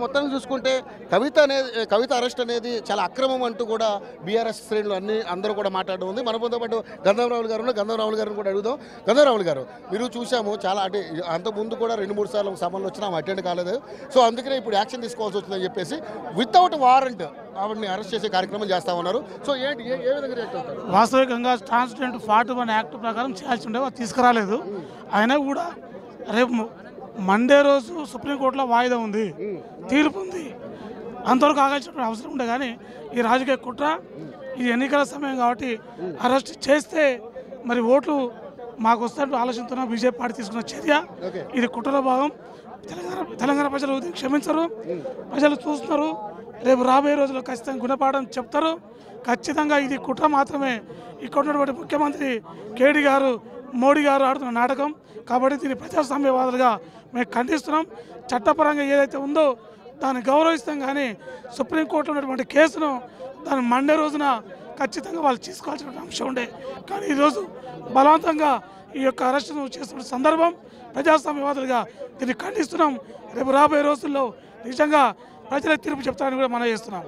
మొత్తానికి చూసుకుంటే కవిత అరెస్ట్ అనేది చాలా అక్రమం అంటూ కూడా బీఆర్ఎస్ శ్రేణులు అందరూ కూడా మాట్లాడడం ఉంది. మనతో పాటు గంధర్రావులు గారిని కూడా అడుగుదాం. గంధర్రావులు గారు, మీరు చూసాము చాలా అంటే అంతకుముందు కూడా 2-3 సార్లు సభలు వచ్చినా అటెండ్ కాలేదు. సో అందుకనే ఇప్పుడు యాక్షన్ తీసుకోవాల్సి వస్తుందని చెప్పేసి వితౌట్ వారెంట్ ఆవిడని అరెస్ట్ చేసే కార్యక్రమం చేస్తా ఉన్నారు. సో ఏంటి ఏ విధంగా రియాక్ట్ అవుతారు? వాస్తవికంగా ట్రాన్స్జెండర్ 41 యాక్ట్ ప్రకారం చేయాల్సి ఉండే తీసుకురాలేదు. అయినా కూడా రేపు మండే రోజు సుప్రీంకోర్టులో వాయిదా ఉంది, తీర్పు ఉంది, అంతవరకు ఆగాల్సిన అవసరం ఉండే. కానీ ఈ రాజకీయ కుట్ర, ఇది ఎన్నికల సమయం కాబట్టి అరెస్ట్ చేస్తే మరి ఓట్లు మాకు వస్తాయంటూ ఆలోచనతో బీజేపీ పార్టీ తీసుకున్న చర్య. ఇది కుట్రలో భాగం. తెలంగాణ ప్రజలు క్షమించరు, ప్రజలు చూస్తున్నారు. రేపు రాబోయే రోజుల్లో ఖచ్చితంగా గుణపాఠం చెప్తారు. ఖచ్చితంగా ఇది కుట్ర మాత్రమే. ఇక్కడ ఉన్నటువంటి ముఖ్యమంత్రి కేటీ గారు, మోడీ గారు ఆడుతున్న నాటకం. కాబట్టి దీన్ని ప్రజాస్వామ్యవాదులుగా మేము ఖండిస్తున్నాం. చట్టపరంగా ఏదైతే ఉందో దాన్ని గౌరవిస్తాం. కానీ సుప్రీంకోర్టులో ఉన్నటువంటి కేసును దాని మండే రోజున ఖచ్చితంగా వాళ్ళు తీసుకోవాల్సిన అంశం ఉండే. కానీ ఈరోజు బలవంతంగా ఈ యొక్క అరెస్టును చేస్తున్న సందర్భం ప్రజాస్వామ్యవాదులుగా దీన్ని ఖండిస్తున్నాం. రేపు రాబోయే రోజుల్లో నిజంగా ప్రజల తీర్పు చెప్తారని కూడా మనం చేస్తున్నాం.